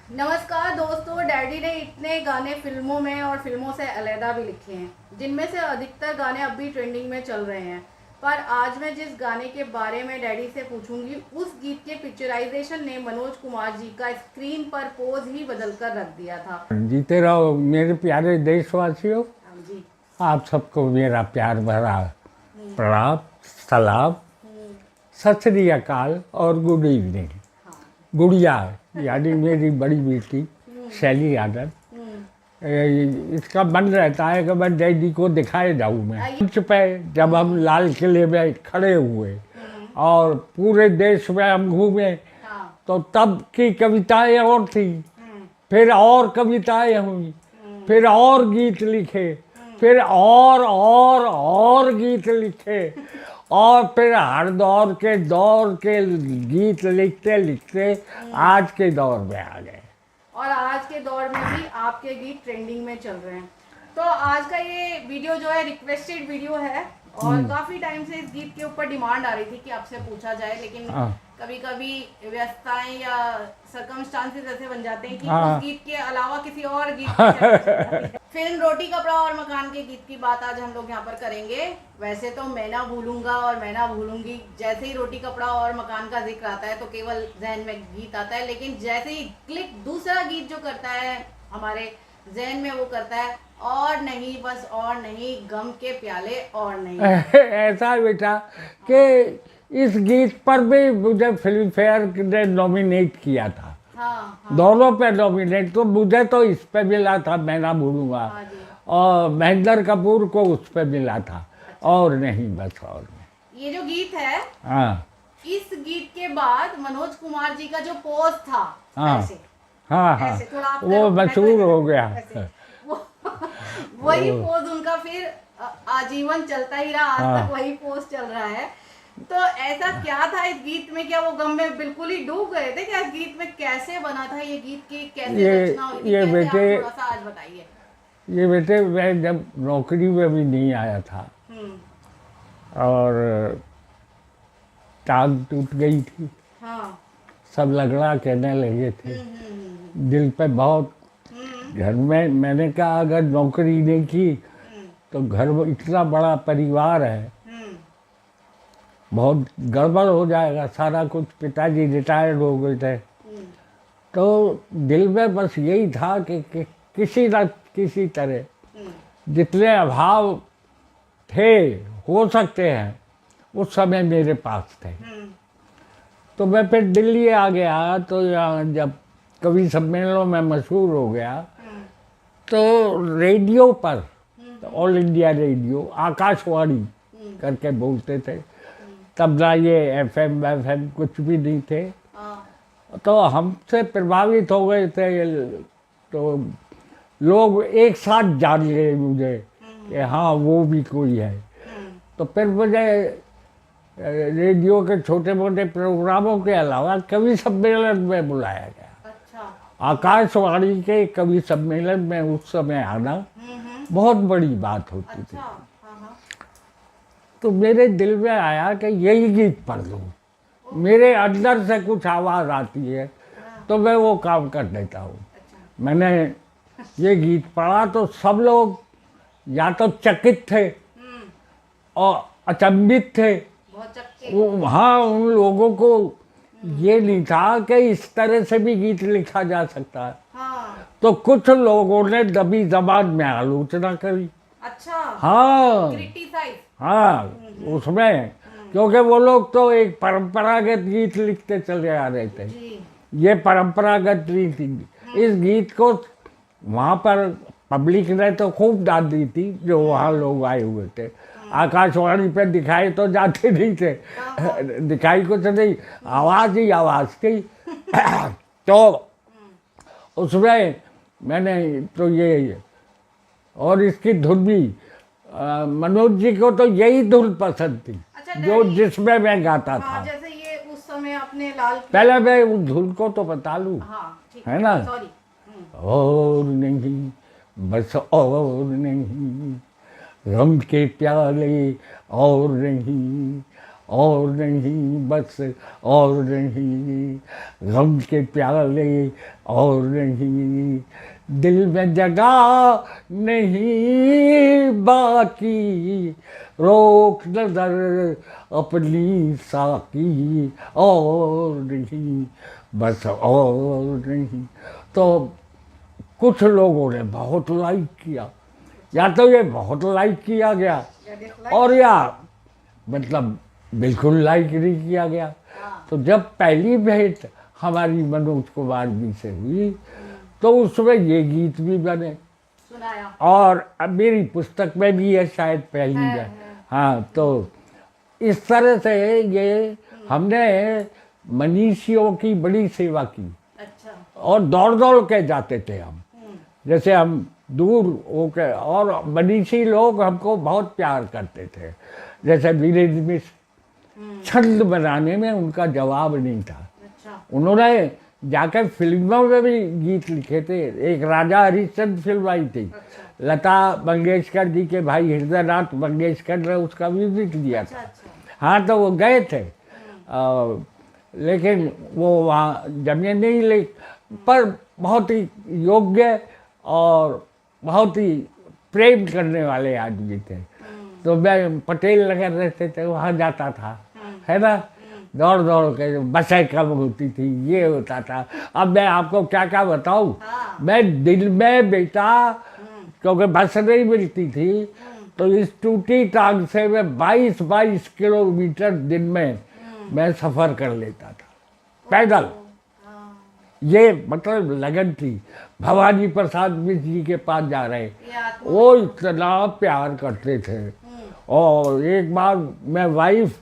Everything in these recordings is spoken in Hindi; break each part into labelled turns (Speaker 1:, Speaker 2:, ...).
Speaker 1: नमस्कार दोस्तों। डैडी ने इतने गाने फिल्मों में और फिल्मों से अलहदा भी लिखे हैं जिनमें से अधिकतर गाने अब भी ट्रेंडिंग में चल रहे हैं। पर आज मैं जिस गाने के बारे में डैडी से पूछूंगी उस गीत के पिक्चराइजेशन ने मनोज कुमार जी का स्क्रीन पर पोज ही बदल कर रख दिया था।
Speaker 2: जीते रहो मेरे प्यारे देशवासियों।
Speaker 1: हाँ जी।
Speaker 2: आप सबको मेरा प्यार भरा प्रणाम, सलाम, सत श्री अकाल और गुड इवनिंग। गुड़िया यानी मेरी बड़ी बेटी शैली यादव, इसका मन रहता है कि मैं डैडी को दिखाए जाऊँ। मैं मंच पे जब हम लाल किले में खड़े हुए और पूरे देश में हम घूमे तो तब की कविताएं और थी, फिर और कविताएं हुई, फिर और गीत लिखे, फिर और गीत लिखे और फिर हर दौर के गीत लिखते लिखते आज के दौर में आ गए।
Speaker 1: और आज के दौर में भी आपके गीत ट्रेंडिंग में चल रहे हैं। तो आज का ये वीडियो जो है रिक्वेस्टेड वीडियो है और काफी टाइम से इस गीत के ऊपर डिमांड आ रही थी कि आपसे पूछा जाए, लेकिन कभी कभी व्यस्तताएं या सर्कमस्टांसेस ऐसे बन जाते हैं कि उस गीत के अलावा किसी और गीत की फिल्म रोटी कपड़ा और मकान के गीत की बात आज हम लोग यहाँ पर करेंगे। वैसे तो मैं ना भूलूंगा और मैं ना भूलूंगी, जैसे ही रोटी कपड़ा और मकान का जिक्र आता है तो केवल जहन में गीत आता है, लेकिन जैसे ही क्लिक दूसरा गीत जो करता है हमारे जहन में वो करता है और नहीं बस और नहीं गम के प्याले और नहीं।
Speaker 2: ऐसा बेटा कि इस गीत पर भी मुझे फिल्म फेयर ने नॉमिनेट किया था।
Speaker 1: हाँ।
Speaker 2: दोनों पे नॉमिनेट, तो मुझे तो इस पे मिला था मैं ना भूलूंगा, और महेंद्र कपूर को उस पे मिला था। और नहीं बस और नहीं।
Speaker 1: ये जो गीत है,
Speaker 2: हाँ,
Speaker 1: इस गीत के बाद मनोज कुमार जी का जो पोज था,
Speaker 2: हाँ,
Speaker 1: ऐसे,
Speaker 2: हाँ, हाँ,
Speaker 1: ऐसे थोड़ा
Speaker 2: वो मशहूर हो गया।
Speaker 1: वही पोज उनका फिर आजीवन चलता ही रहा, आज तक वही पोज चल रहा है। तो ऐसा क्या था इस गीत में, क्या वो गम में बिल्कुल ही डूब गए थे क्या? इस गीत में कैसे बना था ये गीत की, कैसे रचना हुई थी, कैसे
Speaker 2: बेटे,
Speaker 1: आप थोड़ा सा आज बताइए।
Speaker 2: ये बेटे मैं जब नौकरी में भी नहीं आया था और टांग टूट गई थी,
Speaker 1: हाँ।
Speaker 2: सब लगड़ा कहने लगे थे, दिल पे बहुत। घर में मैंने कहा अगर नौकरी नहीं की तो घर में इतना बड़ा परिवार है, बहुत गड़बड़ हो जाएगा सारा कुछ। पिताजी रिटायर्ड हो गए थे, तो दिल में बस यही था कि किसी न किसी तरह जितने अभाव थे हो सकते हैं उस समय मेरे पास थे। तो मैं फिर दिल्ली आ गया, तो यहाँ जब कवि सम्मेलनों में मशहूर हो गया तो रेडियो पर, ऑल इंडिया रेडियो, आकाशवाणी करके बोलते थे। तब ना ये एफएम कुछ भी नहीं थे, तो हमसे प्रभावित हो गए थे। तो लोग एक साथ जान गए मुझे कि हाँ वो भी कोई है। तो फिर मुझे रेडियो के छोटे मोटे प्रोग्रामों के अलावा कवि सम्मेलन में बुलाया गया।
Speaker 1: अच्छा।
Speaker 2: आकाशवाणी के कवि सम्मेलन में उस समय आना बहुत बड़ी बात होती थी। तो मेरे दिल में आया कि यही गीत पढ़ लूँ, मेरे अंदर से कुछ आवाज़ आती है तो मैं वो काम कर देता हूँ। मैंने ये गीत पढ़ा तो सब लोग या तो चकित थे और अचंभित थे। हाँ, उन लोगों को ये नहीं था कि इस तरह से भी गीत लिखा जा सकता है। तो कुछ लोगों ने दबी जबान में आलोचना करी।
Speaker 1: अच्छा।
Speaker 2: हाँ, हाँ, उसमें क्योंकि वो लोग तो एक परंपरागत गीत लिखते चले आ रहे थे, ये परंपरागत नहीं थी। इस गीत को वहाँ पर पब्लिक ने तो खूब डांट दी थी, जो वहाँ लोग आए हुए थे। आकाशवाणी पे दिखाई तो जाते नहीं थे, दिखाई कुछ नहीं, आवाज़ ही आवाज़ थी। तो उसमें मैंने तो ये, और इसकी धुन भी मनोज जी को तो यही धुन पसंद थी। अच्छा, जो जिसमें मैं गाता था।
Speaker 1: जैसे ये उस समय अपने लाल,
Speaker 2: पहले मैं उस धुन को तो बता लूँ, है ना। और नहीं बस और नहीं, गम के प्याले और नहीं, और नहीं बस और नहीं, गम के प्याले और नहीं, दिल में जगह नहीं बाकी, रोक नजर अपनी साकी और नहीं बस और नहीं। तो कुछ लोगों ने बहुत लाइक किया, या तो ये बहुत लाइक किया गया और या मतलब बिल्कुल लाइक नहीं किया गया। तो जब पहली भेंट हमारी मनोज कुमार जी से हुई तो उसमें ये गीत भी बने
Speaker 1: सुनाया,
Speaker 2: और अब मेरी पुस्तक में भी है शायद पहली में। हाँ, तो इस तरह से ये हमने मनीषियों की बड़ी सेवा की।
Speaker 1: अच्छा।
Speaker 2: और दौड़ दौड़ के जाते थे हम, जैसे हम दूर होकर, और मनीषी लोग हमको बहुत प्यार करते थे। जैसे वीरेंद्र मिश्र, छंद बनाने में उनका जवाब नहीं था।
Speaker 1: अच्छा।
Speaker 2: उन्होंने जाकर फिल्मों में भी गीत लिखे थे। एक राजा हरिश्चंद्र फिल्म आई थी।
Speaker 1: अच्छा।
Speaker 2: लता मंगेशकर जी के भाई हृदयनाथ मंगेशकर ने उसका म्यूजिक दिया था।
Speaker 1: अच्छा।
Speaker 2: हाँ, तो वो गए थे, लेकिन वो वहाँ जमीन नहीं ले, पर बहुत ही योग्य और बहुत ही प्रेम करने वाले आदमी थे। तो मैं पटेल नगर रहते थे, वहाँ जाता था, है ना, दौड़ दौड़ के, बसें कम होती थी, ये होता था। अब मैं आपको क्या क्या बताऊँ। मैं दिन में बेटा, क्योंकि बस नहीं मिलती थी, तो इस टूटी टांग से मैं 22 किलोमीटर दिन में मैं सफ़र कर लेता था पैदल। ये मतलब लगन थी। भवानी प्रसाद मिश्र जी के पास जा रहे, वो इतना प्यार करते थे। और एक बार मैं वाइफ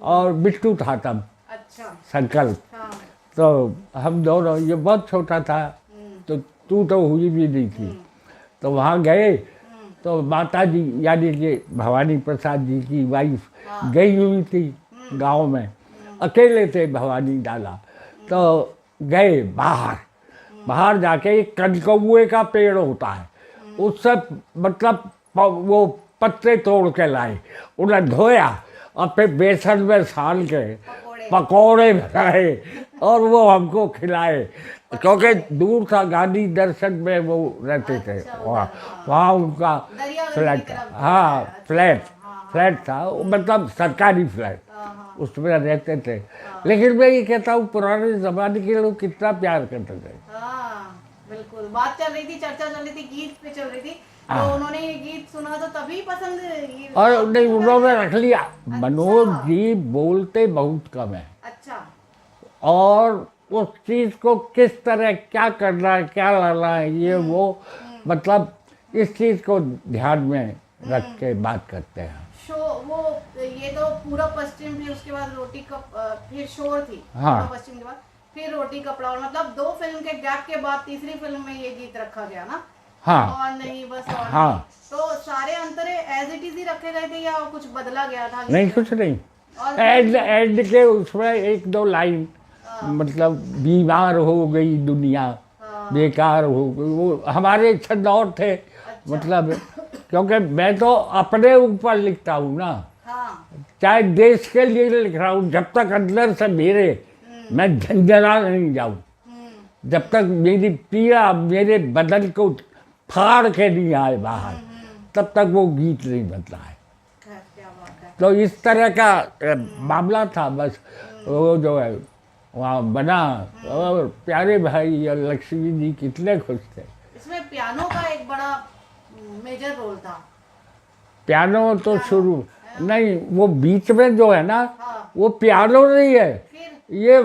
Speaker 2: और बिट्टू था तब,
Speaker 1: अच्छा,
Speaker 2: संकल्प,
Speaker 1: हाँ।
Speaker 2: तो हम दोनों, ये बहुत छोटा था तो तू तो हुई भी नहीं थी, तो वहाँ गए तो माता जी यानी कि भवानी प्रसाद जी की वाइफ गई हुई थी गांव में, अकेले थे भवानी डाला। तो गए बाहर जाके एक कनकौए का पेड़ होता है, उससे मतलब वो पत्ते तोड़ के लाए, उन्हें धोया और फिर बेसन में साल के पकौड़े बनाए और वो हमको खिलाए, क्योंकि दूर था, गांधी दर्शन में वो रहते थे। वहाँ उनका फ्लैट था। हाँ, फ्लैट था, मतलब सरकारी फ्लैट, उसमें रहते थे। लेकिन मैं ये कहता हूँ पुराने ज़माने के लोग कितना प्यार करते थे।
Speaker 1: हाँ, बिल्कुल। बात चल रही थी, चर्चा चल रही थी, गीत पे चल रही थी, तो उन्होंने ये गीत सुना तो तभी पसंद,
Speaker 2: और नहीं, उन्होंने रख लिया। मनोज जी बोलते बहुत कम है।
Speaker 1: अच्छा।
Speaker 2: और उस चीज़ को किस तरह क्या करना है, क्या लाना है, ये वो मतलब इस चीज़ को ध्यान में रख के बात करते हैं।
Speaker 1: वो ये तो पूरा पश्चिम, फिर उसके बाद रोटी फिर शोर थी।
Speaker 2: हाँ।
Speaker 1: पूरा पश्चिम के बाद फिर रोटी कपड़ा, और मतलब 2 फिल्म के गैप के बाद तीसरी फिल्म में ये गीत रखा गया ना।
Speaker 2: हाँ।
Speaker 1: और नहीं बस और
Speaker 2: हाँ।
Speaker 1: नहीं। तो सारे अंतरे एज इट इज ही रखे गए थे या कुछ बदला गया था?
Speaker 2: नहीं, कुछ नहीं।
Speaker 1: और
Speaker 2: एंड के उसमें 1-2 लाइन, मतलब बीमार हो गई दुनिया, बेकार हो गई, वो हमारे छंद और थे।
Speaker 1: अच्छा।
Speaker 2: मतलब क्योंकि मैं तो अपने ऊपर लिखता हूँ ना,
Speaker 1: हाँ।
Speaker 2: चाहे देश के लिए लिख रहा हूँ, जब तक अंदर से मेरे मैं झंझना नहीं जाऊँ, जब तक मेरी पीड़ा मेरे बदन को फाड़ के नहीं आए बाहर, तब तक वो गीत नहीं बदला है।
Speaker 1: क्या बात है।
Speaker 2: तो इस तरह का मामला था। बस वो जो है वहाँ बना, और प्यारे भाई और लक्ष्मी जी कितने खुश थे।
Speaker 1: इसमें पियानो का एक बड़ा मेजर रोल था।
Speaker 2: पियानो तो शुरू नहीं, वो बीच में जो है ना,
Speaker 1: हाँ।
Speaker 2: वो पियानो नहीं है,
Speaker 1: फिर
Speaker 2: ये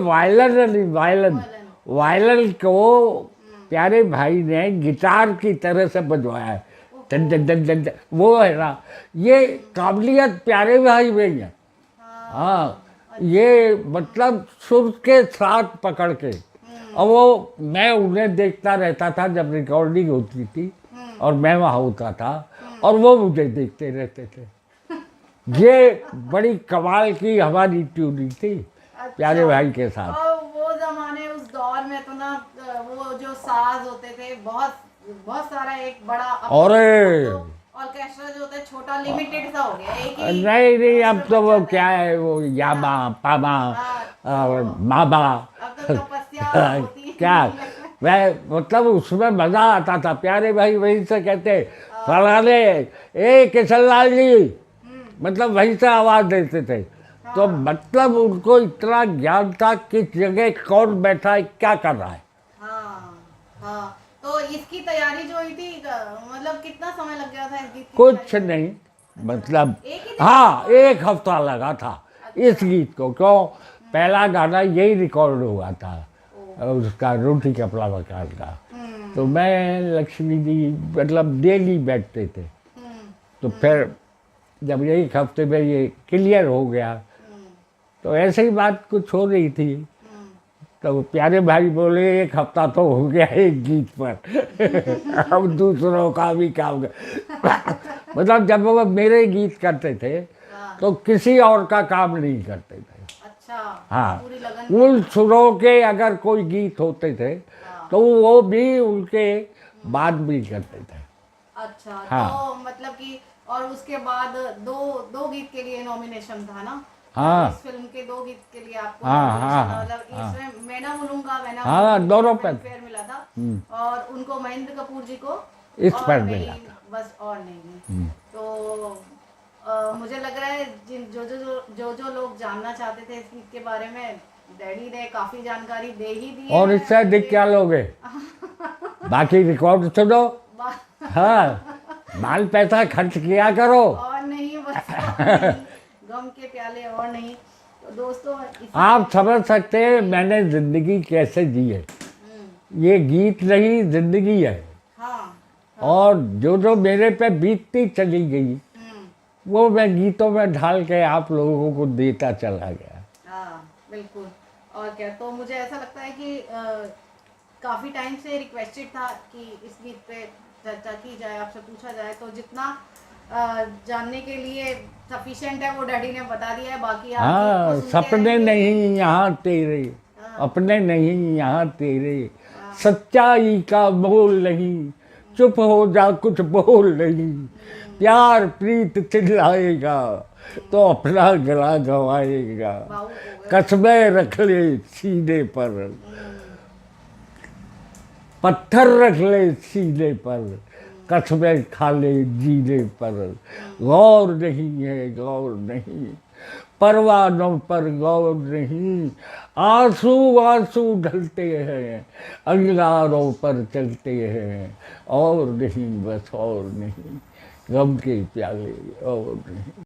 Speaker 2: वायलिन को प्यारे भाई ने गिटार की तरह से बजवाया है। दन दन दन दन, वो है ना, ये काबिलियत प्यारे भाई में ही है। हाँ, ये मतलब सुर के साथ पकड़ के, और वो मैं उन्हें देखता रहता था जब रिकॉर्डिंग होती थी, और मैं वहाँ होता था और वो मुझे देखते रहते थे। ये बड़ी कमाल की हमारी ट्यूनिंग थी प्यारे भाई के साथ।
Speaker 1: और वो जमाने, उस दौर में तो ना, वो जो साज होते थे बहुत बहुत सारा, एक बड़ा
Speaker 2: और
Speaker 1: ऑर्केस्ट्रा जो होता है छोटा लिमिटेड सा हो गया, एक ही
Speaker 2: नहीं नहीं, अब तो वो क्या है, वो यामा पामा और मामा
Speaker 1: अब तो तपस्या होती है।
Speaker 2: क्या, मैं मतलब उसमें मजा आता था। प्यारे भाई वहीं से कहते फलाने ए किशनलाल जी, मतलब वहीं से आवाज देते थे। तो मतलब उनको इतना ज्ञान था किस जगह कौन बैठा है, क्या कर रहा है।
Speaker 1: हाँ हाँ, तो इसकी तैयारी जो हुई थी मतलब कितना समय लग गया था इस गीत की
Speaker 2: कुछ
Speaker 1: तैयारी?
Speaker 2: नहीं, मतलब
Speaker 1: एक ही दिन?
Speaker 2: हाँ 1 हफ्ता लगा था इस गीत को। क्यों, पहला गाना यही रिकॉर्ड हुआ था उसका, रोटी कपड़ा मकान का। तो मैं लक्ष्मी जी मतलब डेली बैठते थे। तो फिर जब 1 हफ्ते में ये क्लियर हो गया, तो ऐसे ही बात कुछ हो रही थी। तो प्यारे भाई बोले 1 हफ्ता तो हो गया एक गीत पर अब दूसरों का भी काम मतलब जब वो मेरे गीत करते थे तो किसी और का काम नहीं करते थे।
Speaker 1: अच्छा,
Speaker 2: हाँ,
Speaker 1: पूरी लगन
Speaker 2: उन सुरों के अगर कोई गीत होते थे तो वो भी उनके बाद भी करते थे।
Speaker 1: अच्छा,
Speaker 2: हाँ।
Speaker 1: तो मतलब कि और उसके बाद दो गीत के लिए नॉमिनेशन था ना?
Speaker 2: हाँ
Speaker 1: इस फिल्म के 2 गीत के लिए आपको
Speaker 2: हाँ,
Speaker 1: nomination
Speaker 2: हाँ,
Speaker 1: था।
Speaker 2: हाँ,
Speaker 1: मतलब
Speaker 2: हाँ।
Speaker 1: इसमें मैना मुलूंगा मैना
Speaker 2: हाँ,
Speaker 1: मुलूंगा
Speaker 2: दोनों
Speaker 1: फिल्म
Speaker 2: पे।
Speaker 1: फेयर मिला था और उनको महेंद्र कपूर जी को
Speaker 2: इस
Speaker 1: और
Speaker 2: पर
Speaker 1: नहीं,
Speaker 2: मिला
Speaker 1: बस और नहीं। तो मुझे लग रहा है जो लोग जानना चाहते थे इस गीत के बारे में, डैडी ने काफी जानकारी दे ही दी है।
Speaker 2: और इससे अधिक क्या लोगे, बाकी रिकॉर्ड सुनो। हाँ, माल पैसा खर्च किया करो।
Speaker 1: और नहीं, बस और नहीं, गम के प्याले और नहीं। तो दोस्तों
Speaker 2: आप समझ सकते हैं मैंने जिंदगी कैसे जी है। ये गीत नहीं, जिंदगी है।
Speaker 1: हाँ
Speaker 2: और जो मेरे पे बीतती चली गई वो मैं गीतों में ढाल के आप लोगों को देता चला गया।
Speaker 1: हाँ बिल्कुल। और क्या, तो मुझे ऐसा लगता है कि काफ़ी टाइम से रिक्वेस्टेड था कि इस गीत पे चर्चा की जाए, आपसे पूछा जाए। तो जितना जानने के लिए सफिशिएंट है वो डैडी ने बता दिया है। बाकी आप गीत
Speaker 2: हाँ,
Speaker 1: को सुनते
Speaker 2: सपने
Speaker 1: रहेंगे।
Speaker 2: नहीं यहाँ तेरे, अपने नहीं यहाँ तेरे, सच्चाई का मोल नहीं, चुप हो जा कुछ बोल नहीं, प्यार प्रीत चिल्लाएगा तो अपना गला गवाएगा,
Speaker 1: भावुक हो गए।
Speaker 2: कसमें रख ले सीने पर, पत्थर रख ले सीने पर, कसमें खा ले जीने पर, गौर नहीं है गौर नहीं, परवानों पर गौर नहीं, आंसू आंसू ढलते हैं, अंगारों पर चलते हैं, और नहीं बस और नहीं, गम के प्याले और नहीं।